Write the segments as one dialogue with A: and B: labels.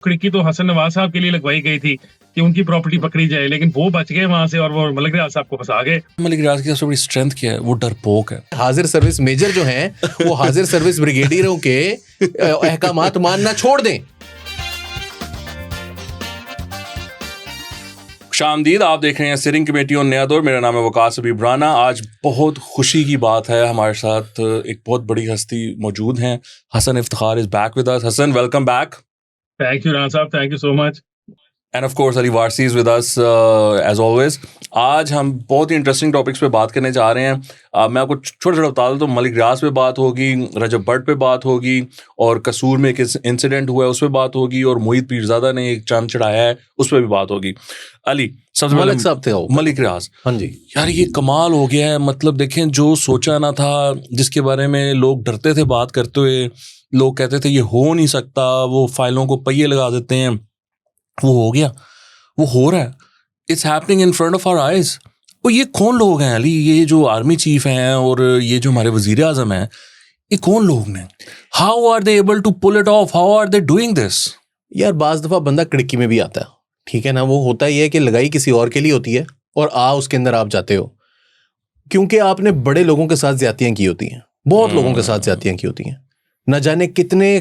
A: खिड़की तो हसन नवाज साहब के लिए लगवाई गई थी कि उनकी प्रॉपर्टी पकड़ी जाए, लेकिन वो बच गए वहां से और वो मलिक रियाज साहब को फंसा गए।
B: मलिक रियाज की सबसे बड़ी स्ट्रेंथ क्या है? वो डरपोक है।
C: हाजिर सर्विस मेजर जो हैं वो हाजिर सर्विस ब्रिगेडियरों के अहकामात मानना छोड़ दें।
B: शामदीद, आप देख रहे हैं सिटिंग कमेटी ऑन नया दौर। मेरा नाम है वकास हबीब राना। आज बहुत खुशी की बात है, हमारे साथ एक बहुत बड़ी हस्ती मौजूद हैं। Hasan Iftikhar is back with us. Hasan, welcome back.
A: Thank you Rana साहब, thank you so much.
B: And of course Ali Warsi is with us as always. आज हम बहुत ही इंटरेस्टिंग टॉपिक्स पे बात करने जा रहे हैं। मैं आपको छोटा छोटा बता दूं तो मलिक रियाज पे बात होगी, रजब भट्ट पे बात होगी, और कसूर में एक इंसिडेंट हुआ है उस पर बात होगी, और मोहित पीरजादा ने एक चांद चढ़ाया है उस पर भी बात होगी। अली, सबसे पहले
C: मलिक साहब थे वो।
B: मलिक रियाज।
C: हाँ जी
B: यार, ये कमाल हो गया है। मतलब देखें, जो सोचा ना था, जिसके बारे में लोग डरते थे बात करते हुए, लोग कहते थे ये हो नहीं सकता, वो फाइलों को पहिए लगा देते हैं, वो हो गया, वो हो रहा है। It's happening in front of our eyes. और ये कौन लोग हैं अली? ये जो आर्मी चीफ हैं और ये जो हमारे वजीर आजम हैं, ये कौन लोग हैं? How are they able to pull it off? How are they doing this?
C: यार, बाज दफा बंदा खिड़की में भी आता है, ठीक है ना। वो होता ही है कि लगाई किसी और के लिए होती है और उसके अंदर आप जाते हो क्योंकि आपने बड़े लोगों के साथ ज्यादतियां की होती हैं, बहुत लोगों के साथ ज्यादतियां की होती हैं। न जाने कितने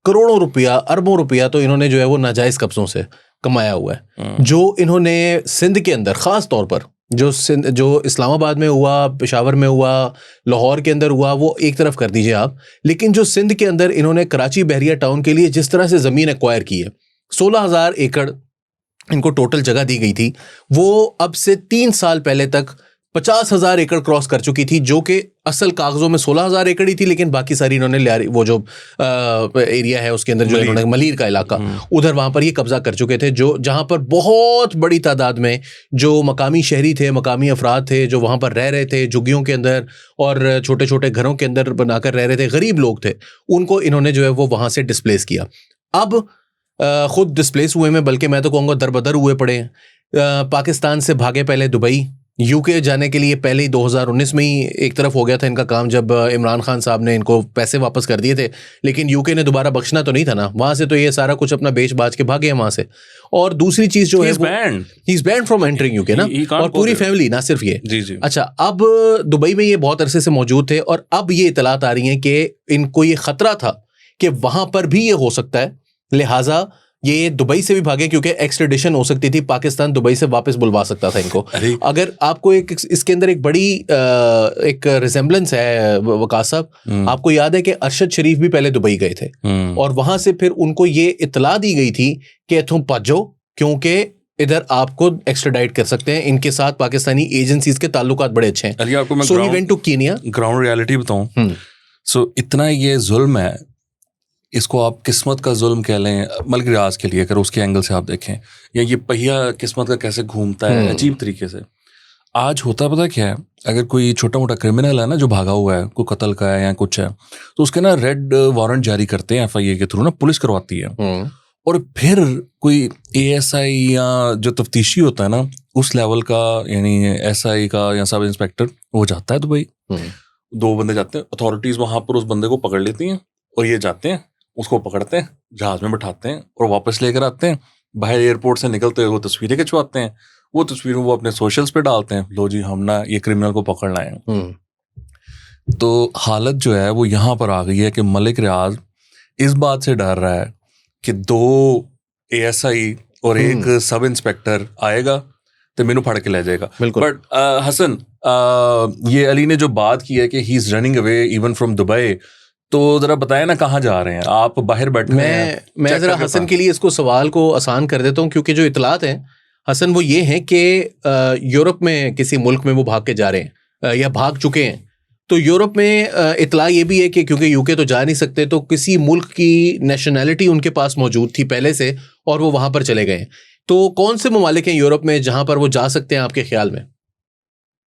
C: करोड़ों रुपया, अरबों रुपया तो इन्होंने जो है वो नाजायज कब्जों से कमाया हुआ है। जो इन्होंने सिंध के अंदर, खास तौर पर जो इस्लामाबाद में हुआ, पेशावर में हुआ, लाहौर के अंदर हुआ, वो एक तरफ कर दीजिए आप, लेकिन जो सिंध के अंदर इन्होंने कराची बहरिया टाउन के लिए जिस तरह से ज़मीन एक्वायर की है, 16,000 एकड़ इनको टोटल जगह दी गई थी, वो अब से 3 साल पहले तक 50,000 एकड़ क्रॉस कर चुकी थी, जो कि असल कागजों में 16,000 एकड़ ही थी, लेकिन बाकी सारी इन्होंने वो जो एरिया है उसके अंदर जो इन्होंने मलीर का इलाका, उधर वहां पर ये कब्जा कर चुके थे, जो जहां पर बहुत बड़ी तादाद में जो मकामी शहरी थे, मकामी अफराद थे, जो वहां पर रह रहे थे झुग्गियों के अंदर और छोटे छोटे घरों के अंदर बनाकर रह रहे थे, गरीब लोग थे, उनको इन्होंने जो है वो वहां से डिस्प्लेस किया। अब खुद डिस्प्लेस हुए में, बल्कि मैं तो कहूँगा दरबदर हुए पड़े हैं। पाकिस्तान से भागे पहले दुबई, यूके जाने के लिए पहले ही 2019 में ही एक तरफ हो गया था इनका काम, जब इमरान खान साहब ने इनको पैसे वापस कर दिए थे, लेकिन यूके ने दोबारा बख्शना तो नहीं था ना, वहां से तो ये सारा कुछ अपना बेच बाच के भागे हैं वहां से। और दूसरी चीज जो है, he is banned from entering UK ना, और पूरी फैमिली, ना सिर्फ ये।
B: जी।
C: अच्छा, अब दुबई में ये बहुत अरसे से मौजूद थे और अब ये इतलात आ रही है कि इनको ये खतरा था कि वहां पर भी ये हो सकता है, लिहाजा ये दुबई से भी भागे, क्योंकि एक्सट्रेडिशन हो सकती थी, पाकिस्तान दुबई से वापस बुलवा सकता था इनको। अगर आपको इसके अंदर एक बड़ी एक रिजेम्बलेंस है वकास साहब, आपको याद है कि अरशद शरीफ भी पहले दुबई गए थे और वहां से फिर उनको ये इतला दी गई थी कि तुम पजो, क्योंकि इधर आपको एक्स्ट्राडाइट कर सकते हैं, इनके साथ पाकिस्तानी एजेंसीज के ताल्लुकात बड़े अच्छे हैं। So he went to Kenya.
B: Ground reality बताऊं, सो इतना ये जुल्म है, इसको आप किस्मत का जुल्म कह लें मलिक रियाज के लिए, अगर उसके एंगल से आप देखें, या ये पहिया किस्मत का कैसे घूमता है अजीब तरीके से। आज होता पता क्या है, अगर कोई छोटा मोटा क्रिमिनल है ना जो भागा हुआ है, कोई कत्ल का है या कुछ है, तो उसके ना रेड वारंट जारी करते हैं FIA के थ्रू ना, पुलिस करवाती है, और फिर कोई ASI या जो तफ्तीशी होता है ना उस लेवल का, यानी SI का या सब इंस्पेक्टर, वो जाता है दुबई, 2 बंदे जाते हैं, अथॉरिटीज वहां पर उस बंदे को पकड़ लेती हैं और ये जाते हैं, उसको पकड़ते हैं, जहाज में बैठाते हैं और वापस लेकर आते हैं। बाहर एयरपोर्ट से निकलते हुए वो तस्वीरें खिंचवाते हैं, वो तस्वीरें वो अपने सोशल्स पे डालते हैं, लो जी हम ना ये क्रिमिनल को पकड़ लाए हैं। तो हालत जो है वो यहाँ पर आ गई है कि मलिक रियाज इस बात से डर रहा है कि 2 ASI और एक सब इंस्पेक्टर आएगा तो मैनू फड़ के ले जाएगा। बट हसन, ये अली ने जो बात की है कि he is running away even from Dubai, तो जरा बताएं ना कहाँ जा रहे हैं आप? बाहर बैठे हैं।
C: मैं जरा हसन के लिए इसको सवाल को आसान कर देता हूँ, क्योंकि जो इतलात हैं हसन वो ये हैं कि यूरोप में किसी मुल्क में वो भाग के जा रहे हैं या भाग चुके हैं। तो यूरोप में इतला ये भी है कि क्योंकि यूके तो जा नहीं सकते, तो किसी मुल्क की नेशनैलिटी उनके पास मौजूद थी पहले से और वो वहां पर चले गए। तो कौन से ममालिक हैं यूरोप में जहां पर वो जा सकते हैं आपके ख्याल में?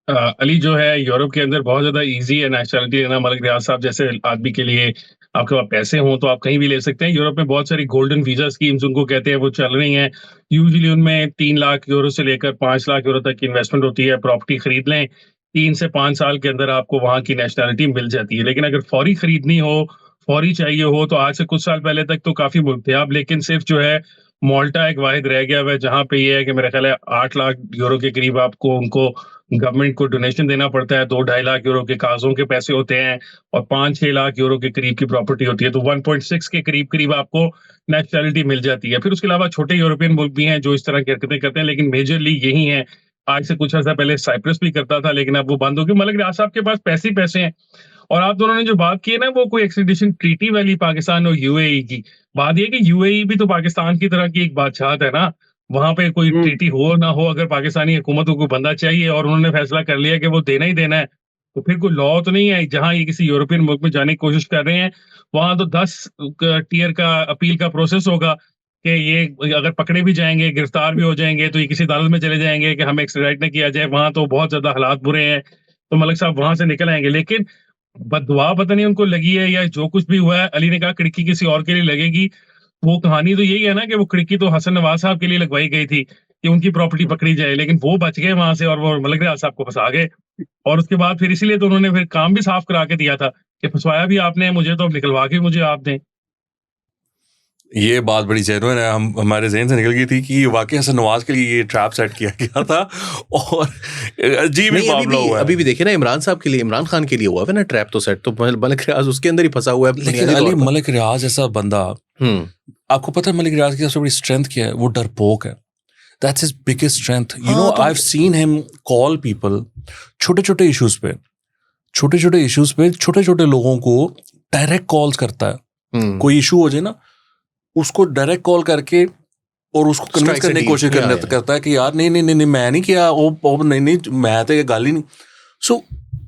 A: अली, जो है यूरोप के अंदर बहुत ज्यादा इजी है नेशनलिटी लेना। मलिक रियाज साहब जैसे आदमी के लिए, आपके पास पैसे हों तो आप कहीं भी ले सकते हैं। यूरोप में बहुत सारी गोल्डन वीजा स्कीम्स उनको कहते हैं, वो चल रही हैं। यूजुअली उनमें 3 लाख यूरो से लेकर 5 लाख यूरो तक की इन्वेस्टमेंट होती है। प्रॉपर्टी खरीद लें, 3 से 5 साल के अंदर आपको वहां की नेशनलिटी मिल जाती है। लेकिन अगर फौरी खरीदनी हो, फौरी चाहिए हो तो आज से कुछ साल पहले तक तो काफी मुल्क थे आप, लेकिन सिर्फ जो है माल्टा एक वाहिद रह गया है जहां पे ये है कि मेरा ख्याल है 8 लाख यूरो के करीब आपको उनको गवर्नमेंट को डोनेशन देना पड़ता है, 2-2.5 लाख यूरो के कागजों के पैसे होते हैं और 5-6 लाख यूरो के करीब की प्रॉपर्टी होती है, तो 1.6 के करीब करीब आपको नेशनैलिटी मिल जाती है। फिर उसके अलावा छोटे यूरोपियन मुल्क भी हैं जो इस तरह की हरकतें करते हैं, लेकिन मेजरली यही है। आज से कुछ अर्सा पहले साइप्रस भी करता था, लेकिन अब वो बंद हो गया। मलिक रियाज साहब के पास पैसे ही पैसे हैं। और आप दोनों ने जो बात की है ना, वो कोई एक्सट्रेडिशन ट्रीटी वाली पाकिस्तान और यूएई की बात, ये कि यूएई भी तो पाकिस्तान की तरह की एक बादशाहत है ना, वहां पे कोई ट्रीटी हो ना हो, अगर पाकिस्तानी हुकूमत को कोई बंदा चाहिए और उन्होंने फैसला कर लिया कि वो देना ही देना है, तो फिर कोई लॉ तो नहीं है। जहां ये किसी यूरोपियन मुल्क में जाने की कोशिश कर रहे हैं, वहां तो 10 टियर का अपील का प्रोसेस होगा कि ये अगर पकड़े भी जाएंगे, गिरफ्तार भी हो जाएंगे, तो ये किसी अदालत में चले जाएंगे कि हमें एक्स्ट्राडाइट न किया जाए। वहां तो बहुत ज्यादा हालात बुरे हैं, तो मलिक साहब वहां से निकल आएंगे। लेकिन बददुआ पता नहीं उनको लगी है या जो कुछ भी हुआ है, अली ने कहा खिड़की किसी और के लिए लगेगी, वो कहानी तो यही है ना कि वो खिड़की तो हसन नवाज साहब के लिए लगवाई गई थी कि उनकी प्रॉपर्टी पकड़ी जाए, लेकिन वो बच गए वहां से और वो मलिक रियाज साहब को फंसा गए। और उसके बाद फिर इसीलिए तो उन्होंने फिर काम भी साफ करा के दिया था कि फंसवाया भी आपने मुझे, तो अब निकलवा के मुझे आप दें।
B: ये बात बड़ी जेन्युइन है, हम हमारे जहन से निकल गई थी कि वाकई हसन नवाज के लिए ये ट्रैप सेट किया गया था और अजीब ही मामला हुआ है।
C: अभी भी देखिए ना, इमरान साहब के लिए, इमरान खान के लिए हुआ है ना ट्रैप, तो सेट तो मलिक रियाज उसके अंदर ही फंसा हुआ है।
B: लेकिन अली मलिक रियाज ऐसा बंदा, आपको पता है मलिक रियाज की सबसे बड़ी स्ट्रेंथ क्या है? वो डरपोक है। That's his biggest strength. You know, I've seen him call people छोटे-छोटे इश्यूज पे, छोटे-छोटे लोगों को डायरेक्ट कॉल्स करता है। कोई इशू हो जाए ना, उसको डायरेक्ट कॉल करके और उसको कन्विंस करने की कोशिश करता है कि यार नहीं मैं नहीं किया, नहीं मैं तो ये गाली नहीं। सो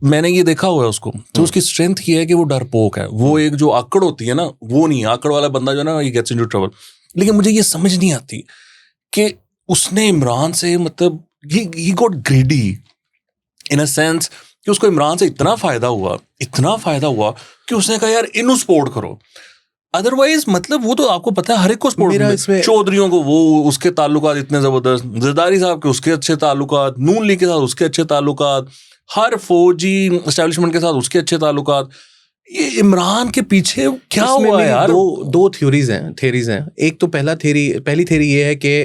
B: मैंने ये देखा हुआ है उसको, तो उसकी स्ट्रेंथ ये है कि वो डरपोक है। वो एक जो आकड़ होती है ना, वो नहीं, आकड़ वाला बंदा जो है ना, ये गेट्स इनटू ट्रबल। लेकिन मुझे ये समझ नहीं आती कि उसने इमरान से, मतलब he got greedy in a sense कि उसको इमरान से इतना फायदा हुआ कि उसने कहा यार इन्हों सपोर्ट करो। अदरवाइज मतलब वो तो आपको पता है हर एक को सपोर्ट, चौधरियों को वो उसके ताल्लुकात इतने जबरदस्त, जरदारी साहब के उसके अच्छे ताल्लुकात, नून लीग के साथ उसके अच्छे ताल्लुकात, हर फौजी एस्टेब्लिशमेंट के साथ उसके अच्छे ताल्लुकात। ये इमरान के पीछे क्या हुआ यार?
C: दो थ्योरीज हैं। एक तो पहली थ्योरी ये है कि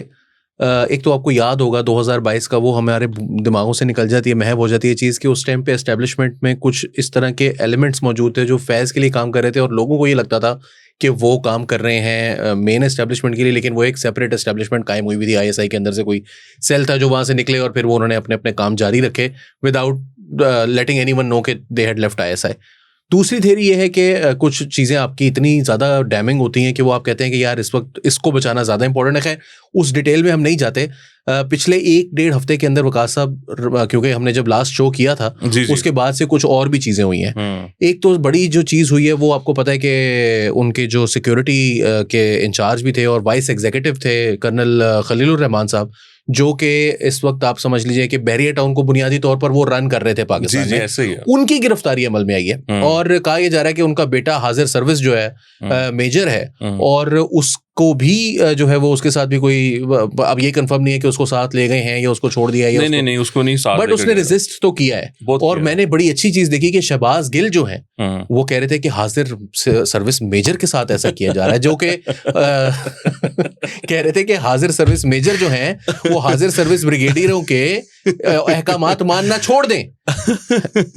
C: एक तो आपको याद होगा 2022 का, वो हमारे दिमागों से निकल जाती है, महव हो जाती है चीज़ कि उस टाइम पे एस्टेब्लिशमेंट में कुछ इस तरह के एलिमेंट्स मौजूद थे जो फैज़ के लिए काम कर रहे थे और लोगों को ये लगता था कि वो काम कर रहे हैं मेन एस्टेब्लिशमेंट के लिए, लेकिन वो एक सेपरेट एस्टेब्लिशमेंट कायम हुई थी। ISI के अंदर से कोई सेल था जो वहाँ से निकले और फिर वो उन्होंने अपने अपने काम जारी रखे विदाउट लेटिंग एनीवन नो कि दे हैड लेफ्ट ISI। दूसरी थ्योरी ये है कि कुछ चीज़ें आपकी इतनी ज़्यादा डैमिंग होती हैं कि वो आप कहते हैं कि यार इस वक्त इसको बचाना ज़्यादा इंपॉर्टेंट है। उस डिटेल में हम नहीं जाते। पिछले 1-1.5 हफ्ते के अंदर वकास साहब, क्योंकि हमने जब लास्ट शो किया था उसके बाद से कुछ और भी चीज़ें हुई हैं। एक तो बड़ी जो चीज़ हुई है वो आपको पता है कि उनके जो सिक्योरिटी के इंचार्ज भी थे और वाइस एग्जीक्यूटिव थे कर्नल खलीलुर रहमान साहब, जो कि इस वक्त आप समझ लीजिए कि बैरियर टाउन को बुनियादी तौर पर वो रन कर रहे थे पाकिस्तान में,
B: ऐसे ही है।
C: उनकी गिरफ्तारी अमल में आई है और कहा यह जा रहा है कि उनका बेटा हाजिर सर्विस जो है मेजर है और उसको भी जो है वो उसके साथ भी कोई, अब ये कंफर्म नहीं है कि उसको साथ ले गए हैं या उसको छोड़ दिया है,
B: नहीं उसको नहीं साथ,
C: बट उसने रेजिस्ट तो किया है। और मैंने बड़ी अच्छी चीज देखी कि शहबाज गिल जो है वो कह रहे थे कि हाजिर सर्विस मेजर के साथ ऐसा किया जा रहा है, जो कि कह रहे थे कि हाजिर सर्विस मेजर जो है वो हाजिर सर्विस ब्रिगेडियरों के अहकामात मानना छोड़ दें।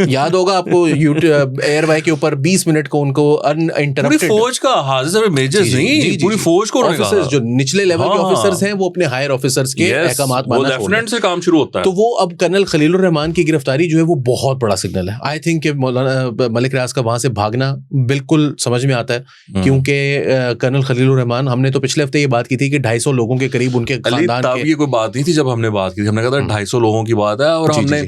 C: याद होगा आपको एयरवाई के ऊपर 20 मिनट को उनको अनइंटरप्टेड,
B: फौज का हाजिर सर्विस मेजर्स नहीं, पूरी फौज को
C: ऑफिसर्स जो निचले लेवल के ऑफिसर्स हैं वो अपने हायर ऑफिसर्स के अहकामात मानना छोड़ दें,
B: से काम शुरू होता है।
C: तो वो अब कर्नल खलीलुर रहमान की गिरफ्तारी जो है वो बहुत बड़ा सिग्नल है। आई थिंक मौलाना मलिक रियाज का वहां से भागना बिल्कुल समझ में आता है, क्योंकि कर्नल खलीलुर रहमान, हमने तो पिछले हफ्ते ये बात की थी कि 250 लोगों के करीब उनके खानदान के,
B: ये कोई बात नहीं थी जब हमने बात की थी, हमने कहा था 250 लोगों की बात है और हमने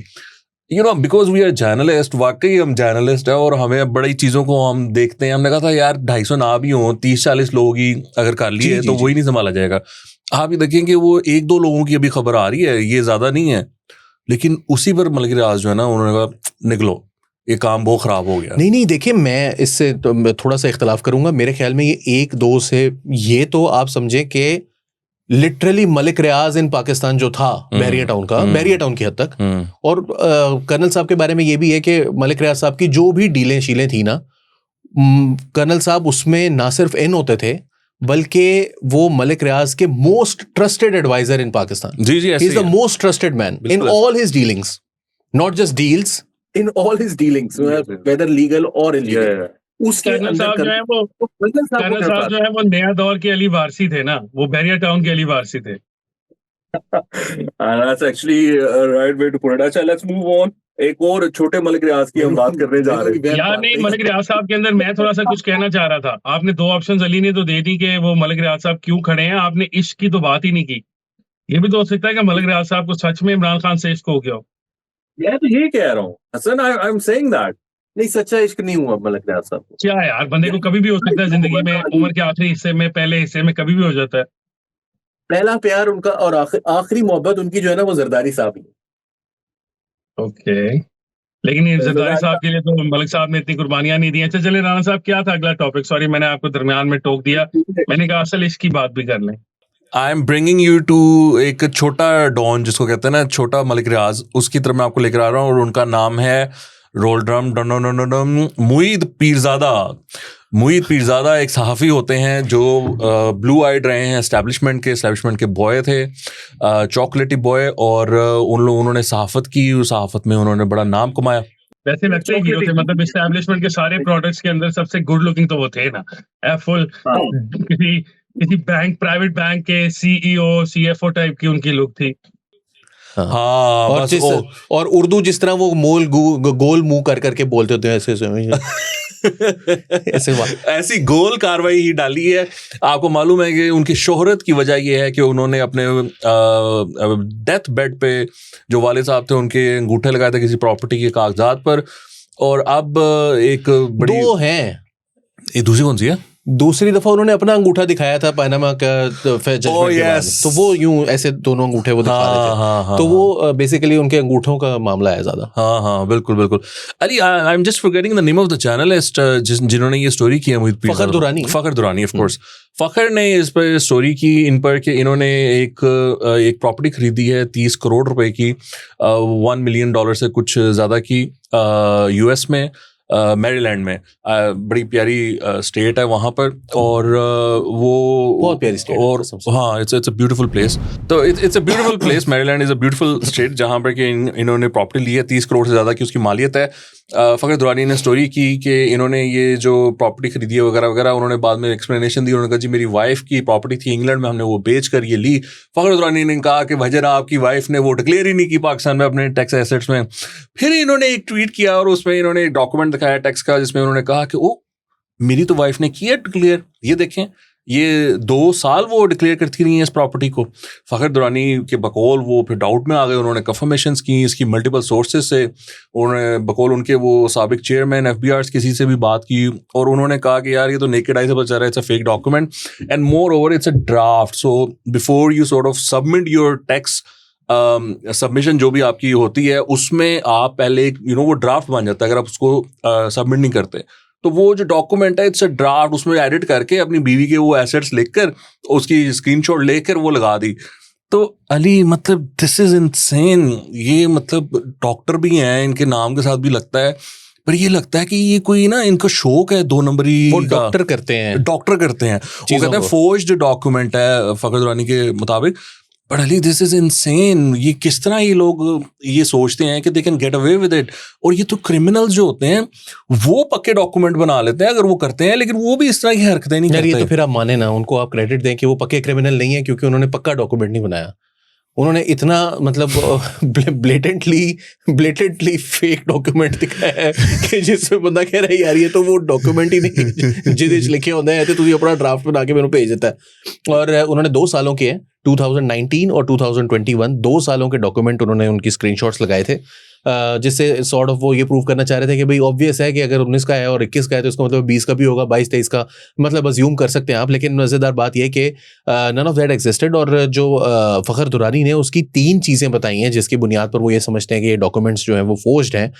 B: बिकॉज वी आर जर्नलिस्ट, वाकई हम जर्नलिस्ट है और हमें बड़ी चीज़ों को हम देखते हैं। हमने कहा था यार 250 ना भी हो, 30-40 लोग ही अगर कर लिए तो वही नहीं संभाला जाएगा। आप ये देखेंगे वो 1-2 लोगों की अभी खबर आ रही है, ये ज़्यादा नहीं है, लेकिन उसी पर मलिक रियाज जो है ना, उन्होंने कहा निकलो, ये काम बहुत ख़राब हो गया।
C: नहीं देखिए, मैं इससे तो थोड़ा सा इख्तलाफ करूंगा। मेरे ख्याल में ये 1-2 से, ये तो आप समझें कि लिटरली मलिक रियाज इन पाकिस्तान जो था बैरियर टाउन की हद तक, और कर्नल साहब के बारे में ये भी है कि मलिक रियाज साहब की जो भी डीलें शीलें थी ना, कर्नल साहब उसमें ना सिर्फ इन होते थे बल्कि वो मलिक रियाज के most trusted adviser in Pakistan.
B: जी जी,
C: he is the most trusted man in all his dealings, not just deals, in all his dealings, whether legal और इलीगल। उसके
A: कर्नल साहब जो है वो नया दौर के अली वारसी थे ना, वो बैरियर टाउन के अली वारसी थे।
D: That's actually a right way to put it. अच्छा, let's move on. एक और छोटे मलिक रियाज की हम बात करने जा रहे हैं।
A: यार नहीं, मलिक रियाज साहब के अंदर मैं थोड़ा सा कुछ कहना चाह रहा था। आपने दो ऑप्शंस अली ने तो दे दी कि वो मलिक रियाज साहब क्यों खड़े हैं, आपने इश्क की तो बात ही नहीं की। ये भी तो हो सकता है कि मलिक रियाज साहब को सच में इमरान खान से इश्क हो गया हो।
D: मैं तो यही कह रहा हूँ Hasan, I am saying that नहीं, सच्चा इश्क नहीं हुआ मलिक रियाज साहब को।
A: क्या यार, बंदे को कभी भी हो सकता है जिंदगी में, उम्र के आखिरी हिस्से में, पहले हिस्से में कभी भी हो जाता है।
D: पहला प्यार उनका और आखिरी मोहब्बत उनकी जो है ना वो जरदारी साहब ही।
A: ओके, लेकिन ये जरदारी साहब के लिए तो मलिक साहब ने इतनी कुर्बानियां नहीं दी। अच्छा चले राणा साहब, क्या था अगला टॉपिक? सॉरी मैंने आपको दरमियान में टोक दिया, मैंने कहा असल इश्क की बात भी कर लें।
B: I am bringing you to एक छोटा डॉन जिसको कहते हैं ना, छोटा मलिक रियाज, उसकी तरफ मैं आपको लेकर आ रहा हूँ और उनका नाम है रोल ड्रम मुईद पीरजादा। मुईद पीरजादा एक सहाफ़ी होते हैं जो ब्लू आइड रहे हैं, एस्टैब्लिशमेंट के बॉय थे, चॉकलेटी बॉय, और उन्होंने सहाफ़त की, उस सहाफ़त में उन्होंने बड़ा नाम कमाया।
A: वैसे लगते ही हीरो थे, मतलब एस्टैब्लिशमेंट के सारे प्रोडक्ट्स के अंदर सबसे गुड लुकिंग तो वो थे ना। फुल किसी बैंक, प्राइवेट बैंक के सीईओ सीएफओ टाइप की उनकी लुक थी।
B: हाँ,
C: और उर्दू जिस तरह वो गोल मुंह कर करके बोलते होते हैं, ऐसे
B: ऐसी गोल कार्रवाई ही डाली है। आपको मालूम है कि उनकी शोहरत की वजह यह है कि उन्होंने अपने डेथ बेड पे जो वाले साहब थे उनके अंगूठे लगाए थे किसी प्रॉपर्टी के कागजात पर, और अब एक बड़ी
C: दो हैं।
B: ये दूसरी कौन सी है?
C: दूसरी दफा उन्होंने अपना अंगूठा दिखाया था पनामा का जजमेंट के बाद, तो वो यूं ऐसे दोनों अंगूठे वो दिखा रहे थे। तो वो बेसिकली उनके अंगूठों का मामला है ज्यादा।
B: हाँ, बिल्कुल। Ali, I am just forgetting the name of the journalist जिन्होंने ये स्टोरी की है, फखर दुरानी ऑफ कोर्स। फखर ने इस पर स्टोरी की इन पर कि इन्होंने एक प्रॉपर्टी खरीदी है 30 करोड़ रुपए की, $1 मिलियन से कुछ ज़्यादा की, यूएस में, मैरीलैंड में। बड़ी प्यारी स्टेट है वहाँ पर, और वो
C: बहुत प्यारी स्टेट,
B: और हाँ, इट्स अ ब्यूटीफुल प्लेस। तो it's a beautiful place, Maryland is a beautiful state जहाँ पर कि इन्होंने प्रॉपर्टी ली है, 30 करोड़ से ज़्यादा की उसकी मालियत है। फखर दुरानी ने स्टोरी की कि इन्होंने ये जो प्रॉपर्टी खरीदी है वगैरह वगैरह, उन्होंने बाद में एक्सप्लेनेशन दी। उन्होंने कहा जी मेरी वाइफ की प्रॉपर्टी थी इंग्लैंड में, हमने वो बेच कर ये ली। फखर दुरानी ने कहा कि भाईजान आपकी वाइफ ने वो डिक्लेयर ही नहीं की पाकिस्तान में अपने टैक्स एसेट्स में। फिर इन्होंने एक ट्वीट किया और उसमें इन्होंने एक डॉक्यूमेंट दिखाया टैक्स का, जिसमें उन्होंने कहा कि ओ मेरी तो वाइफ ने किया डिक्लेयर, ये देखें, ये 2 साल वो डिक्लेयर करती रही है इस प्रॉपर्टी को। फखर दुरानी के बकौल वो फिर डाउट में आ गए, उन्होंने कंफर्मेशंस की इसकी मल्टीपल सोर्सेज से, उन्होंने बकौल उनके वो साबिक चेयरमैन एफबीआर किसी से भी बात की, और उन्होंने कहा कि यार ये तो नेकेड आई से पता चल रहा है, it's a fake document and more over it's a draft. So before you sort of submit your tax submission जो भी आपकी होती है, उसमें आप पहले वो ड्राफ्ट बन जाता है अगर आप उसको सबमिट नहीं करते। तो वो जो डॉक्यूमेंट है इट्स अ ड्राफ्ट, उसमें एडिट करके अपनी बीवी के वो एसेट्स लिखकर उसकी स्क्रीनशॉट लेकर वो लगा दी। तो अली, मतलब दिस इज इनसेन। ये मतलब डॉक्टर भी हैं, इनके नाम के साथ भी लगता है, पर ये लगता है कि ये कोई ना इनका शौक है 2 नंबरी।
C: वो डॉक्टर करते हैं
B: वो कहते हैं फोर्ज्ड डॉक्यूमेंट है फखर दुरानी के मुताबिक। But Ali, this is insane. ये किस तरह ये लोग ये सोचते हैं कि they can get away with it. और ये तो क्रिमिनल्स जो होते हैं वो पक्के डॉक्यूमेंट बना लेते हैं अगर वो करते हैं, लेकिन वो भी इस तरह की हरकतें नहीं करते।
C: ये तो फिर आप माने ना, उनको आप क्रेडिट दें कि वो पक्के क्रिमिनल नहीं है, क्योंकि उन्होंने पक्का डॉक्यूमेंट नहीं बनाया। उन्होंने इतना मतलब ब्लेटेंटली फेक डॉक्यूमेंट दिखाया है कि जिसमें बंदा कह रहा है यार ये तो वो डॉक्यूमेंट ही नहीं जिदे लिखे होते हैं, तो तुझे अपना ड्राफ्ट बना के मैंने भेज देता है। और उन्होंने 2 सालों के 2019 और 2021 2 सालों के डॉक्यूमेंट उन्होंने उनकी स्क्रीनशॉट्स लगाए थे, जिससे सॉर्ट ऑफ वो ये प्रूव करना चाह रहे थे कि भाई ऑब्वियस है कि अगर 19 का है और 21 का है तो इसका मतलब 20 का भी होगा, 22-23 का मतलब अज्यूम कर सकते हैं आप। लेकिन मज़ेदार बात यह कि नन ऑफ दैट एग्जिस्टेड। और जो फखर दुरानी ने उसकी 3 चीज़ें बताई हैं जिसकी बुनियाद पर वो ये समझते हैं कि ये डॉक्यूमेंट्स जो हैं वो फोर्ज्ड हैं।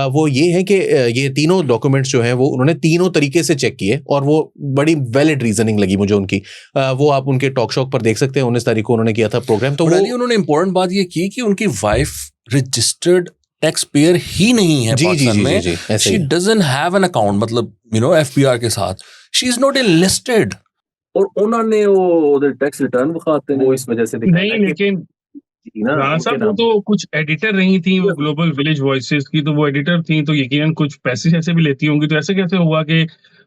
C: वो ये है कि ये तीनों डॉक्यूमेंट्स जो हैं वो उन्होंने तीनों तरीके से चेक किए, और वो बड़ी वैलिड रीजनिंग लगी मुझे उनकी। वो आप उनके टॉक शॉक पर देख सकते हैं, 19 तारीख को उन्होंने किया था प्रोग्राम। तो वो
B: उन्होंने इंपॉर्टेंट बात ये की कि उनकी वाइफ रजिस्टर्ड टैक्स पेयर ही नहीं है पाकिस्तान में। She doesn't have an account, मतलब FBR के साथ, शी इज नॉट enlisted।
D: और उन्होंने वो टैक्स रिटर्न दिखाते हैं,
C: वो इस वजह से दिखाया
A: नहीं,
C: है कि
A: लेकिन
C: ना
A: राणा साहब वो तो कुछ एडिटर रही थी वो ग्लोबल विलेज वॉइसेस की, तो वो एडिटर थी तो यकीनन कुछ पैसे ऐसे भी लेती होंगी, तो ऐसे कैसे हुआ कि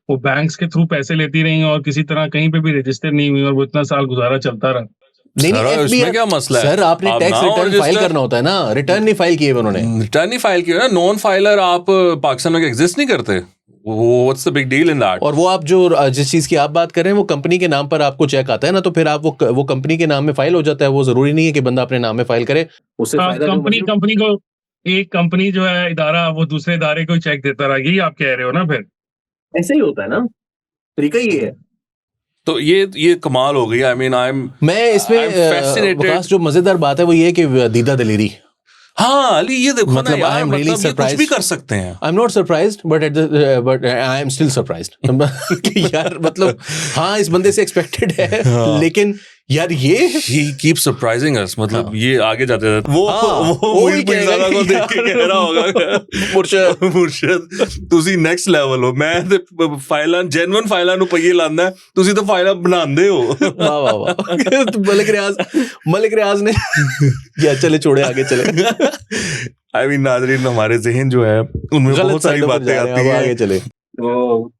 A: वो बैंक्स के थ्रू पैसे लेती रही और किसी तरह कहीं पे भी रजिस्टर नहीं हुई और वो इतना साल गुजारा चलता रहा?
C: नहीं
B: सर, इसमें क्या मसला है?
C: सर आपने
B: आप
C: टैक्स
B: ना
C: रिटर्न फाइल
B: register-
C: करना होता है ना, रिटर्न नहीं फाइल किए उन्होंने।
B: रिटर्न नहीं फाइल किया ना, नॉन फाइलर आप पाकिस्तान में एग्जिस्ट नहीं करते, what's the big deal in that?
C: और वो आप जो जिस चीज की आप बात कर रहे हैं वो कंपनी के नाम पर आपको चेक आता है ना, तो फिर आप वो कंपनी के नाम में फाइल हो जाता है, वो जरूरी नहीं है कि बंदा अपने नाम में फाइल करे, उससे फायदा जो
A: कंपनी को एक कंपनी जो है इदारा वो दूसरे इदारे को चेक देता रहा, यही आप कह रहे हो ना? फिर
C: ऐसे ही होता है ना, तरीका ये है।
B: तो ये कमाल हो गई।
C: मैं इसमें विकास जो मजेदार बात है वो ये है कि दीदा दलेरी,
B: हाँ अली ये देखो
C: मतलब
B: ना यार,
C: आई एम रियली
B: मतलब ये कुछ भी
C: सरप्राइज्ड,
B: कर सकते हैं।
C: आई am not surprised but I am still surprised कि यार मतलब हाँ इस बंदे से एक्सपेक्टेड है, लेकिन यार ये
B: he keeps surprising us, मतलब ये आगे जाते जाते वो
C: वही
B: मुर्शिद को देख के कह रहा होगा मुर्शिद तुसी नेक्स्ट लेवल हो, मैं ते फाइलां जेन्युइन फाइलां नु पहिए लांदा है, तुसी तो फाइलां बनांदे हो।
C: वाह वाह वाह तो मलिक रियाज ने या चले छोड़े आगे चले।
B: नाज़रीन हमारे ज़हन जो है उनमें बहुत सारी बातें आती हैं,
C: आगे चले
D: तो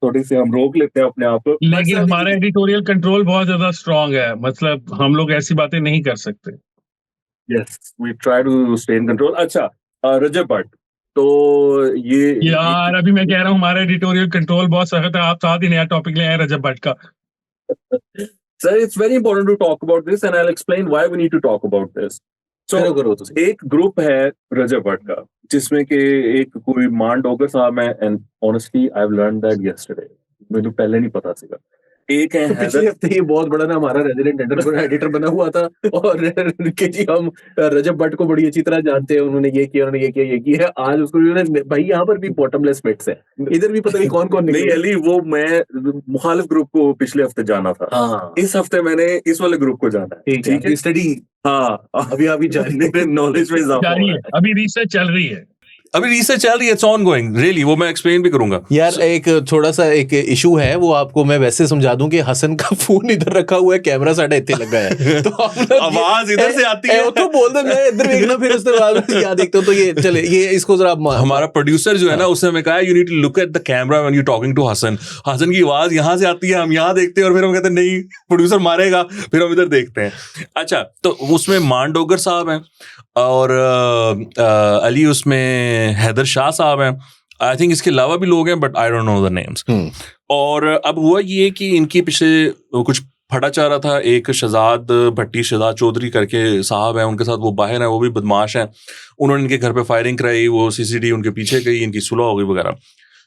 D: थोड़ी सी हम रोक लेते हैं अपने आप को,
A: लेकिन हमारा एडिटोरियल कंट्रोल बहुत ज्यादा स्ट्रांग है, मतलब हम लोग ऐसी बातें नहीं कर सकते।
D: Yes we try to stay in control. अच्छा रजब भट्ट, तो
A: यार अभी मैं कह रहा हूँ हमारा एडिटोरियल कंट्रोल बहुत सख्त है, आप साथ ही नया टॉपिक ले आए रजब भट्ट का।
D: Sir, it's very important to talk about this and I'll explain why we need to talk about this. So, एक ग्रुप है रजब भट्ट का जिसमें कि एक कोई मान डोगर साहब है, and honestly I have learned that yesterday, मुझे पहले नहीं पता सीगा। एक है
C: पिछले हफ्ते ये बहुत बड़ा ना हमारा रेजिडेंट एडिटर बना हुआ था और कि जी हम रजब भट्ट को बड़ी अच्छी तरह जानते हैं, उन्होंने ये किया, उन्होंने ये किया। आज उसको भाई यहाँ पर भी बॉटमलेस पिट्स है, इधर भी पता नहीं कौन कौन
D: नहीं अली, वो मैं मुखालिफ ग्रुप को पिछले हफ्ते जाना था, इस हफ्ते मैंने इस वाले ग्रुप को जाना है। ठीक है, स्टडी अभी जारी नॉलेज में इजाफा
A: जारी है, अभी रिसर्च चल रही है,
B: इट्स ऑनगोइंग रियली, वो मैं एक्सप्लेन भी करूंगा।
C: यार एक थोड़ा सा एक इशू है, वो आपको मैं वैसे समझा दूं कि हसन का फोन इधर रखा हुआ है, कैमरा साढ़े इतने लगा है तो
B: आवाज इधर से आती है,
C: तो बोल दे मैं इधर देखना, फिर उसके बाद याद देखते हो। तो ये चले ये इसको जरा
B: हमारा प्रोड्यूसर जो है ना उसने हमें कहा you need to look at the camera when you talking to Hasan की आवाज यहाँ से आती है, हम यहाँ देखते हैं और फिर हम कहते हैं नहीं प्रोड्यूसर मारेगा, फिर हम इधर देखते हैं। अच्छा, तो उसमें मान डोगर साहब हैं और अली उसमें हैदर शाह साहब हैं, आई थिंक इसके अलावा भी लोग हैं but I don't know the names. और अब हुआ ये कि इनकी पीछे कुछ फटा चाह रहा था, एक शहजाद चौधरी करके साहब हैं, उनके साथ वो बाहर हैं, वो भी बदमाश हैं, उन्होंने इनके घर पे फायरिंग कराई, वो सीसीटीवी उनके पीछे गई, इनकी सुलह हो गई वगैरह।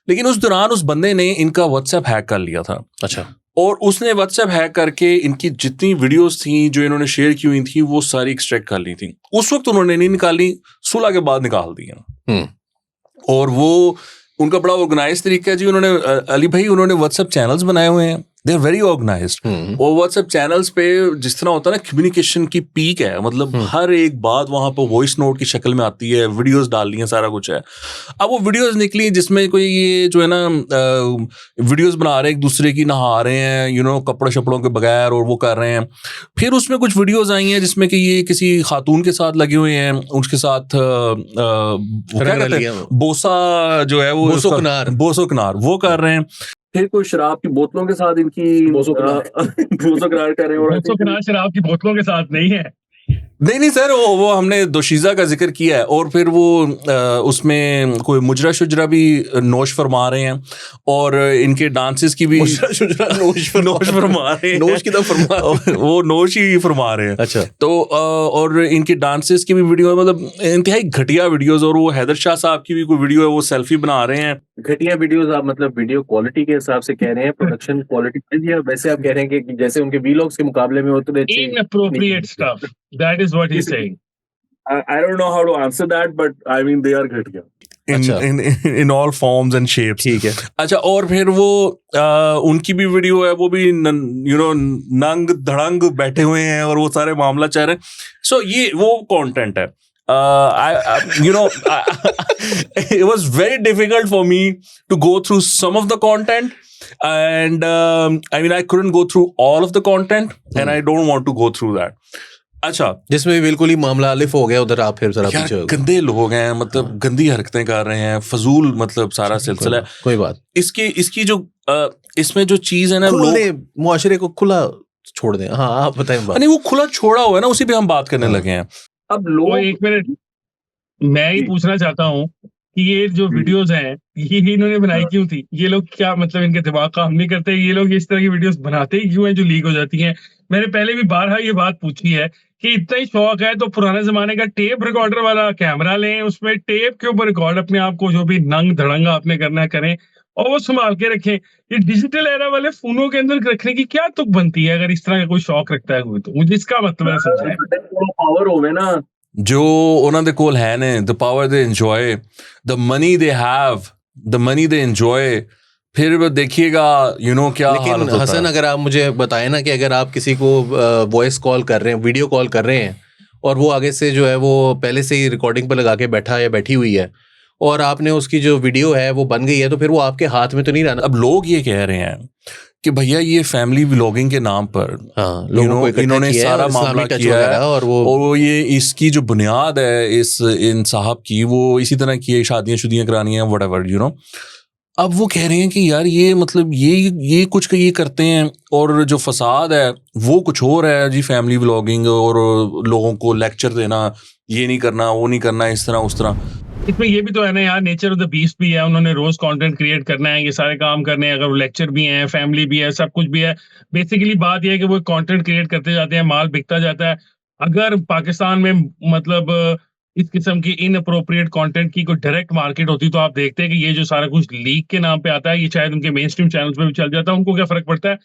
B: लेकिन उस दौरान उस बंदे ने इनका व्हाट्सएप हैक कर लिया था।
C: अच्छा,
B: और उसने व्हाट्सएप हैक करके इनकी जितनी वीडियोस थी जो इन्होंने शेयर की हुई थी वो सारी एक्सट्रैक्ट कर ली थी। उस वक्त उन्होंने नहीं निकाली, सुलह के बाद निकाल दिया। और वो उनका बड़ा ऑर्गेनाइज तरीका है जी। उन्होंने अली भाई उन्होंने व्हाट्सएप चैनल्स बनाए हुए हैं, दे आर वेरी ऑर्गेनाइज्ड। और व्हाट्सएप चैनल्स पे जिस तरह होता है ना कम्युनिकेशन की पीक है, मतलब हर एक बात वहां पर वॉइस नोट की शक्ल में आती है, वीडियोस डालनी है, सारा कुछ है। अब वो वीडियोस निकली जिसमें कोई ये जो है ना वीडियोस बना रहे हैं, एक दूसरे की नहा रहे हैं, यू नो कपड़े शपड़ों के बगैर, और वो कर रहे हैं। फिर उसमें कुछ वीडियोस आई हैं जिसमें कि ये किसी खातून के साथ लगे हुए हैं, उसके साथ क्या कहते हैं बोसा जो है वो बोसो कनार वो कर रहे हैं।
D: फिर कोई शराब की बोतलों के साथ इनकी बोसो कनार कर रहे हैं।
A: बोसो कनार शराब की बोतलों के साथ नहीं है,
B: नहीं सर, वो हमने दोशीज़ा का जिक्र किया है। और फिर वो उसमें कोई मुजरा शुजरा भी नोश फरमा रहे हैं, और इनके डांसेस की भी नोश फरमा रहे हैं,
C: नोश की तरफ फरमा
B: वो नोश ही फरमा रहे हैं।
C: अच्छा,
B: तो और इनके डांसेस की भी वीडियो, मतलब इंतहाई घटिया वीडियोस। और वो हैदर शाह साहब की भी कोई वीडियो है, वो सेल्फी बना रहे हैं।
C: घटिया वीडियोस आप मतलब वीडियो क्वालिटी के हिसाब से कह रहे हैं, प्रोडक्शन क्वालिटी, या वैसे आप कह रहे हैं कि जैसे उनके वीलॉग्स के मुकाबले में उतने अच्छे
A: inappropriate stuff, that is what he's saying.
D: I don't know how to answer that, but I mean they are घटिया
B: in all forms and shapes।
C: ठीक है।
B: अच्छा, और फिर वो उनकी भी वीडियो है, वो भी यू नो नंग धड़ंग बैठे हुए हैं और वो सारे मामला चाह रहे हैं। सो ये वो कंटेंट है। it was very difficult for me to go through some of the content, and I mean I couldn't go through all of the content, and I don't want to go through that. अच्छा,
C: जिसमें बिल्कुल ही मामला अलिफ हो गया उधर, आप फिर जरा पीछे हो गए।
B: गंदे लोग हैं, मतलब गंदी हरकतें कर रहे हैं, फजूल मतलब सारा सिलसिला है।
C: कोई बात,
B: इसकी जो इसमें जो चीज है ना, लोग
C: मुआशरे को खुला छोड़ दें। हाँ, आप बताएं।
B: नहीं, वो खुला छोड़ा हुआ है ना, उसी पे हम बात करने लगे हैं।
D: अब लोग,
A: एक मिनट, मैं ही पूछना चाहता हूँ कि ये जो वीडियोस हैं ये इन्होंने बनाई क्यों थी? ये लोग क्या मतलब इनके दिमाग काम नहीं करते? ये लोग इस तरह की वीडियोस बनाते ही क्यों हैं जो लीक हो जाती हैं? मैंने पहले भी बारहा ये बात पूछी है कि इतना ही शौक है तो पुराने जमाने का टेप रिकॉर्डर वाला कैमरा लें, उसमें टेप के ऊपर रिकॉर्ड अपने आप को जो भी नंग धड़ंगा आपने करना है करें, और वो संभाल के रखें। ये डिजिटल एरा वाले फोनों के अंदर रखने की क्या तुक बनती है? अगर इस तरह का कोई शौक रखता है कोई, तो मुझे इसका मतलब है समझाएं।
D: पावर होवे ना
B: जो ਉਹਨਾਂ ਦੇ ਕੋਲ ਹੈ ਨੇ, the power they enjoy, the money they have, the money they enjoy, फिर देखिएगा क्या हालत होता है।
C: हसन, अगर आप मुझे बताएं ना कि अगर आप किसी को वॉइस कॉल कर रहे हैं, वीडियो कॉल कर रहे हैं, और वो आगे से जो है वो पहले से ही रिकॉर्डिंग पर लगा के बैठा या बैठी हुई है, और आपने उसकी जो वीडियो है वो बन गई है, तो फिर वो आपके हाथ में तो नहीं रहना।
B: अब लोग ये कह रहे हैं कि भैया ये फैमिली व्लॉगिंग के नाम पर इन्होंने सारा मामला किया है, और वो ये इसकी जो बुनियाद है इन साहब की, वो इसी तरह की शादियां करानी है, व्हाटएवर अब वो कह रहे हैं कि यार ये मतलब ये कुछ ये करते हैं, और जो फसाद है वो कुछ और है जी। फैमिली व्लॉगिंग और लोगों को लेक्चर देना, ये नहीं करना, वो नहीं करना, इस तरह उस तरह।
A: इसमें ये भी तो है ना यार, नेचर ऑफ द बीस्ट भी है, उन्होंने रोज कंटेंट क्रिएट करना है, ये सारे काम करने हैं, अगर लेक्चर भी है, फैमिली भी है, सब कुछ भी है। बेसिकली बात ये है कि वो कंटेंट क्रिएट करते जाते हैं, माल बिकता जाता है। अगर पाकिस्तान में मतलब इस किस्म की इनअप्रोप्रिएट कंटेंट की कोई डायरेक्ट मार्केट होती तो आप देखते हैं कि ये जो सारा कुछ लीक के नाम पे आता है, ये शायद उनके मेन स्ट्रीम चैनल्स पे भी चल जाता है, उनको क्या फर्क पड़ता है?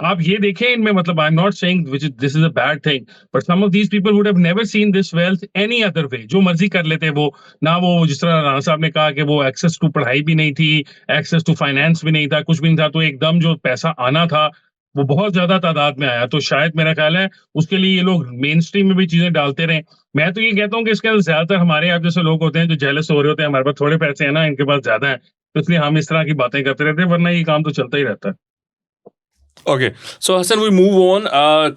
A: आप ये देखें इनमें, मतलब I am not saying this is a bad thing, but some of these people would have never seen this wealth any other way. जो मर्जी कर लेते वो ना, वो जिस तरह राणा साहब ने कहा कि वो एक्सेस टू पढ़ाई भी नहीं थी, एक्सेस टू फाइनेंस भी नहीं था, कुछ भी नहीं था, तो एकदम जो पैसा आना था वो बहुत ज्यादा तादाद में आया। तो शायद मेरा ख्याल है उसके लिए ये लोग मेन स्ट्रीम में भी चीजें डालते रहे। मैं तो ये कहता हूँ कि इसके अंदर ज्यादातर हमारे यहाँ जैसे लोग होते हैं जो जेलस हो रहे होते हैं, हमारे पास थोड़े पैसे हैं ना, इनके पास ज्यादा है, तो इसलिए हम इस तरह की बातें करते रहते हैं, वरना ये काम तो चलता ही रहता है।
B: Okay, so Hasan we move on.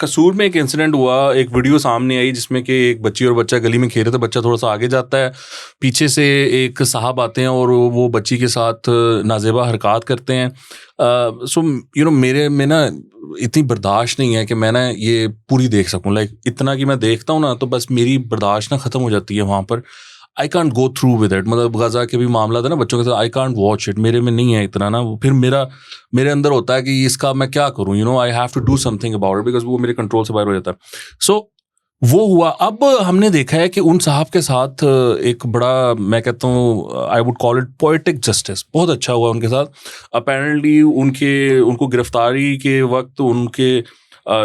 B: Kasur में एक इंसिडेंट हुआ, एक वीडियो सामने आई जिसमें कि एक बच्ची और बच्चा गली में खेल रहे थे, बच्चा थोड़ा सा आगे जाता है, पीछे से एक साहब आते हैं और वो बच्ची के साथ नाजेबा हरकत करते हैं। सो मेरे में ना इतनी बर्दाश्त नहीं है कि मैं ना ये पूरी देख सकूं, लाइक इतना कि मैं देखता हूँ ना तो बस मेरी बर्दाश्त ना ख़त्म हो जाती है वहाँ पर। I can't go through with it, मतलब गज़ा के भी मामला था ना बच्चों के साथ, आई कांट वॉच इट, मेरे में नहीं है इतना ना। फिर मेरे अंदर होता है कि इसका मैं क्या करूँ, I have to do something about it, because वो मेरे कंट्रोल से बाहर हो जाता है। सो वो हुआ। अब हमने देखा है कि उन साहब के साथ एक बड़ा, मैं कहता हूँ I would call it poetic justice, बहुत अच्छा हुआ उनके साथ। अपेरेंटली उनको गिरफ्तारी के वक्त उनके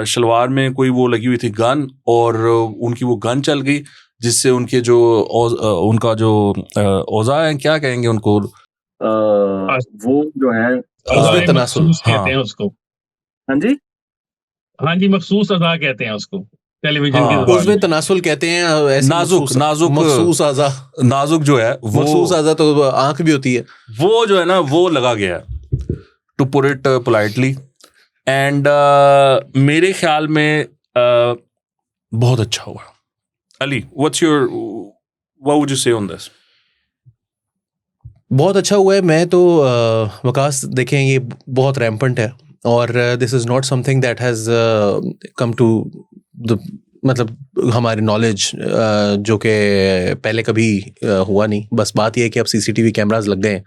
B: शलवार में कोई वो लगी हुई थी गन, और उनकी वो गन चल गई, जिससे उनके जो उनका जो औज़ा है, क्या कहेंगे उनको,
D: वो जो है
A: मखसूस कहते हैं उसको।
D: हाँ जी,
A: हाँ जी, मखसूस अज़ा कहते हैं उसको टेलीविजन की
C: उसमें तनासुल कहते हैं,
B: नाजुक
C: मखसूस अज़ा,
B: नाजुक जो है वो,
C: मखसूस अज़ा तो आंख भी होती है, वो
B: जो है ना वो लगा गया है, to put it politely. And मेरे ख्याल में बहुत अच्छा हुआ। Ali, what would you say on this?
C: बहुत अच्छा हुआ है। मैं तो वकास देखें, ये बहुत रैम्पेंट है, और this is not something that has come to the, मतलब हमारी नॉलेज जो कि पहले कभी हुआ नहीं। बस बात यह है कि अब सीसीटीवी कैमरास लग गए हैं,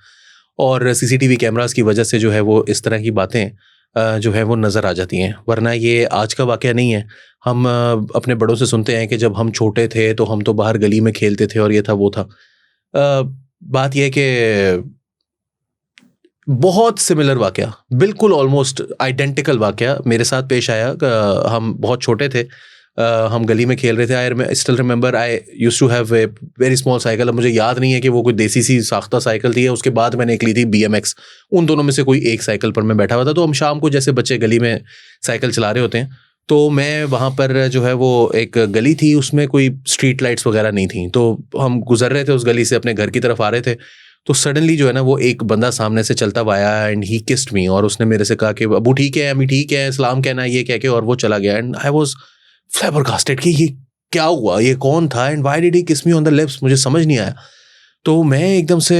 C: और सीसीटीवी कैमरास की वजह से जो है वो इस तरह की बातें जो है वो नज़र आ जाती हैं, वरना ये आज का वाक़या नहीं है। हम अपने बड़ों से सुनते हैं कि जब हम छोटे थे तो हम तो बाहर गली में खेलते थे और ये था वो था। बात यह है कि बहुत सिमिलर वाक़या, बिल्कुल ऑलमोस्ट आइडेंटिकल वाक़या मेरे साथ पेश आया। हम बहुत छोटे थे, हम गली में खेल रहे थे। I still remember I used to have a very small cycle. अब मुझे याद नहीं है कि वो कोई देसी सी साख्ता साइकिल थी, उसके बाद मैंने एक ली थी BMX। उन दोनों में से कोई एक साइकिल पर मैं बैठा हुआ था। तो हम शाम को जैसे बच्चे गली में साइकिल चला रहे होते हैं, तो मैं वहाँ पर जो है वो एक गली थी, उसमें कोई स्ट्रीट लाइट्स वगैरह नहीं थी, तो हम गुजर रहे थे उस गली से, अपने घर की तरफ आ रहे थे, तो सडनली जो है ना वो एक बंदा सामने से चलता हुआ आया एंड ही किस्ड मी, और उसने मेरे से कहा कि अबू ठीक है, अम्मी ठीक है, सलाम कहना, ये कह के, और वो चला गया। एंड आई वाज फ्लैबरकास्टेड कि ये क्या हुआ, ये कौन था, एंड व्हाई डिड ही किस मी ऑन द लिप्स, मुझे समझ नहीं आया। तो मैं एकदम से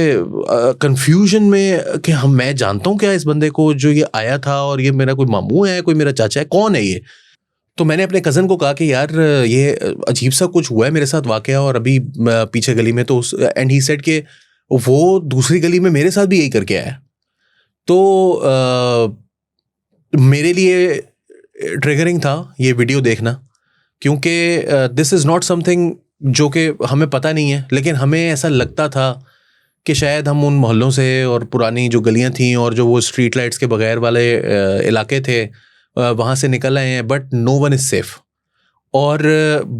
C: कंफ्यूजन में कि मैं जानता हूँ क्या इस बंदे को जो ये आया था, और ये मेरा कोई मामू है, कोई मेरा चाचा है, कौन है ये। तो मैंने अपने कज़न को कहा कि यार ये अजीब सा कुछ हुआ है मेरे साथ वाकया, और अभी पीछे गली में, तो एंड ही सेड कि वो दूसरी गली में मेरे साथ भी यही करके आया। तो मेरे लिए ट्रिगरिंग था ये वीडियो देखना, क्योंकि दिस इज़ नॉट समथिंग जो कि हमें पता नहीं है, लेकिन हमें ऐसा लगता था कि शायद हम उन मोहल्लों से और पुरानी जो गलियां थी और जो वो स्ट्रीट लाइट्स के बगैर वाले इलाके थे वहाँ से निकल आए हैं, but no one is safe. और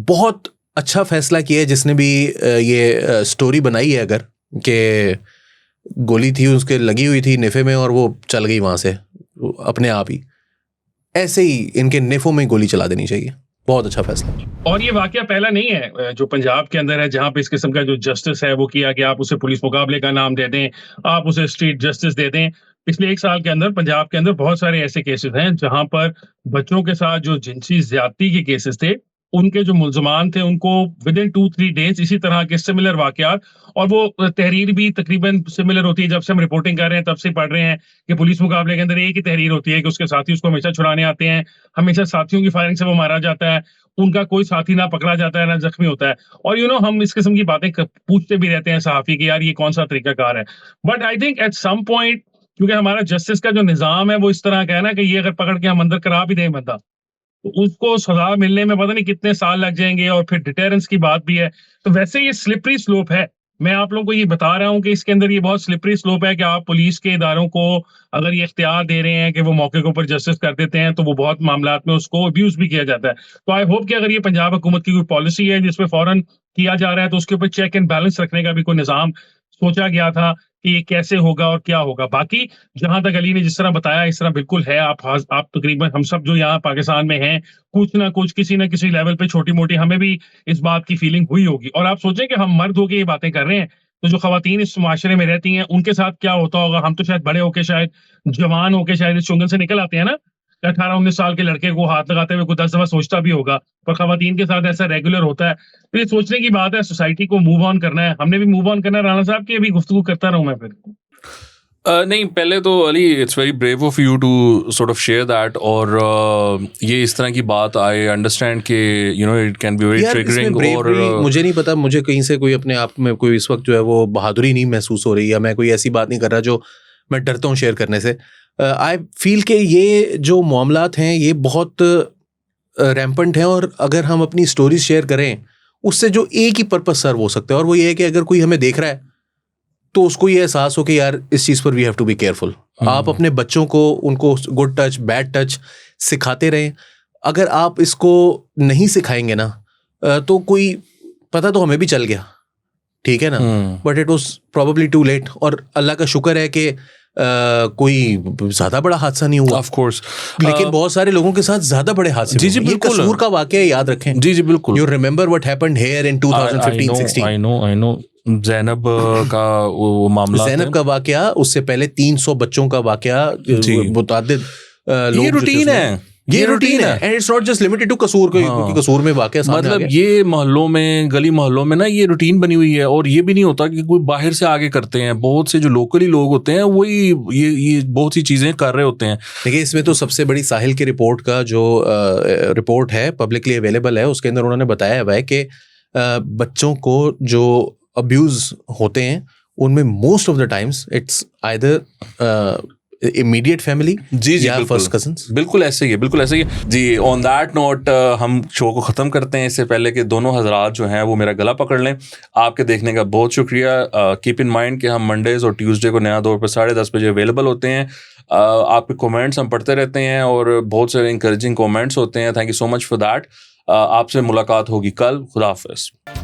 C: बहुत अच्छा फैसला किया है जिसने भी ये स्टोरी बनाई है, अगर कि गोली थी उसके लगी हुई थी नेफे में और वो चल गई वहाँ से अपने आप ही, ऐसे ही इनके नेफों में गोली चला देनी चाहिए। बहुत अच्छा फैसला।
A: और ये वाकया पहला नहीं है जो पंजाब के अंदर है, जहां पे इस किस्म का जो जस्टिस है वो किया कि आप उसे पुलिस मुकाबले का नाम दे दें, आप उसे स्ट्रीट जस्टिस दे दें। पिछले 1 साल के अंदर पंजाब के अंदर बहुत सारे ऐसे केसेस हैं जहां पर बच्चों के साथ जो जिनसी ज्यादती के केसेस थे, उनके जो मुल्जमान थे उनको विद इन 2-3 डेज इसी तरह के सिमिलर वाकयात, और वो तहरीर भी तकरीबन सिमिलर होती है। जब से हम रिपोर्टिंग कर रहे हैं तब से पढ़ रहे हैं कि पुलिस मुकाबले के अंदर एक ही तहरीर होती है कि उसके साथी उसको हमेशा छुड़ाने आते हैं, हमेशा साथियों की फायरिंग से वो मारा जाता है, उनका कोई साथी ना पकड़ा जाता है ना जख्मी होता है। और हम इस किस्म की बातें पूछते भी रहते हैं सहाफी कि यार ये कौन सा तरीकाकार है। But I think at some point, क्योंकि हमारा जस्टिस का जो निजाम है वो इस तरह का है ना कि ये अगर पकड़ के हम अंदर करा भी दें बंदा, तो उसको सजा मिलने में पता नहीं कितने साल लग जाएंगे, और फिर डिटेरेंस की बात भी है। तो वैसे ये स्लिपरी स्लोप है। मैं आप लोगों को ये बता रहा हूं कि इसके अंदर ये बहुत स्लिपरी स्लोप है कि आप पुलिस के इदारों को अगर ये इख्तियार दे रहे हैं कि वो मौके के ऊपर जस्टिस कर देते हैं, तो वो बहुत मामलात में उसको अब्यूज भी किया जाता है। तो आई होप कि अगर ये पंजाब हुकूमत की कोई पॉलिसी है जिसमें फौरन किया जा रहा है, तो उसके ऊपर चेक एंड बैलेंस रखने का भी कोई निजाम सोचा गया था कि ये कैसे होगा और क्या होगा। बाकी जहां तक अली ने जिस तरह बताया इस तरह बिल्कुल है। आप तकरीबन हम सब जो यहाँ पाकिस्तान में हैं, कुछ ना कुछ किसी ना किसी लेवल पे छोटी मोटी हमें भी इस बात की फीलिंग हुई होगी। और आप सोचें कि हम मर्द होके ये बातें कर रहे हैं, तो जो खवातीन इस माशरे में रहती हैं उनके साथ क्या होता होगा। हम तो शायद बड़े होके, शायद जवान होके शायद इस चुंगल से निकल आते हैं ना, 18-19 साल के लड़के को हाथ लगाते हुए कोई 10 दफा सोचता भी होगा, पर खवातीन के साथ ऐसा रेगुलर होता है। तो ये सोचने की बात है, सोसाइटी को मूव ऑन करना है, हमने भी मूव ऑन करना है। राणा साहब की अभी गुफ्तगू करता रहूं मैं फिर।
B: नहीं, पहले तो Ali it's very brave of you to sort of share that, और ये इस तरह की बात आई अंडरस्टैंड कि it can be very triggering. और
C: मुझे नहीं पता, मुझे कहीं से कोई अपने आप में कोई इस वक्त जो है वो बहादुरी नहीं महसूस हो रही, या मैं कोई ऐसी बात नहीं कर रहा जो मैं डरता हूँ शेयर करने से। आई फील कि ये जो मामलात हैं ये बहुत रैम्पेंट हैं, और अगर हम अपनी स्टोरीज शेयर करें उससे जो एक ही पर्पस सर्व हो सकता है, और वो ये है कि अगर कोई हमें देख रहा है तो उसको ये एहसास हो कि यार इस चीज़ पर we have to be careful. आप अपने बच्चों को उनको गुड टच बैड टच सिखाते रहें। अगर आप इसको नहीं सिखाएंगे ना तो कोई पता तो हमें भी चल गया, ठीक है ना, but it was probably too late. और अल्लाह का शुक्र है कि कोई ज्यादा बड़ा हादसा नहीं हुआ,
B: ऑफ कोर्स,
C: लेकिन बहुत सारे लोगों के साथ ज्यादा बड़े हादसे।
B: जी बिल्कुल,
C: कसूर का वाकया याद रखें।
B: जी बिल्कुल,
C: you remember what happened here in 2015-16?
B: I know Zainab का वो मामला,
C: ज़ैनब का वाकया, उससे पहले 300 बच्चों का वाकया, मुतअद्दिद
B: ये रूटीन है, ये रूटीन है,
C: and it's not just limited to Kasur, क्योंकि कसूर में वाकया सामने आ गया।
B: मतलब ये मोहल्लों में, गली मोहल्लों में ना ये रूटीन बनी हुई है, और ये भी नहीं होता कि कोई बाहर से आगे करते हैं। बहुत से जो लोकली लोग होते हैं वही ये बहुत सी चीजें कर रहे होते हैं।
C: देखिए, इसमें तो सबसे बड़ी साहिल की रिपोर्ट का जो रिपोर्ट है पब्लिकली अवेलेबल है, उसके अंदर उन्होंने बताया हुआ है कि बच्चों को जो अब्यूज होते हैं उनमें most of the times it's either immediate family या फर्स्ट कजिन्स।
B: बिल्कुल ऐसे ही है, बिल्कुल ऐसे ही है जी। ऑन दैट नोट हम शो को ख़त्म करते हैं, इससे पहले कि दोनों हजरात जो हैं वो मेरा गला पकड़ लें। आपके देखने का बहुत शुक्रिया। कीप इन माइंड कि हम मंडेज़ और ट्यूसडे को नया दौर पर 10:30 बजे अवेलेबल होते हैं। आपके कमेंट्स हम पढ़ते रहते हैं और बहुत सारे इंकरेजिंग कमेंट्स होते हैं। Thank you so much for that. आपसे मुलाकात होगी कल। खुदा हाफिज़।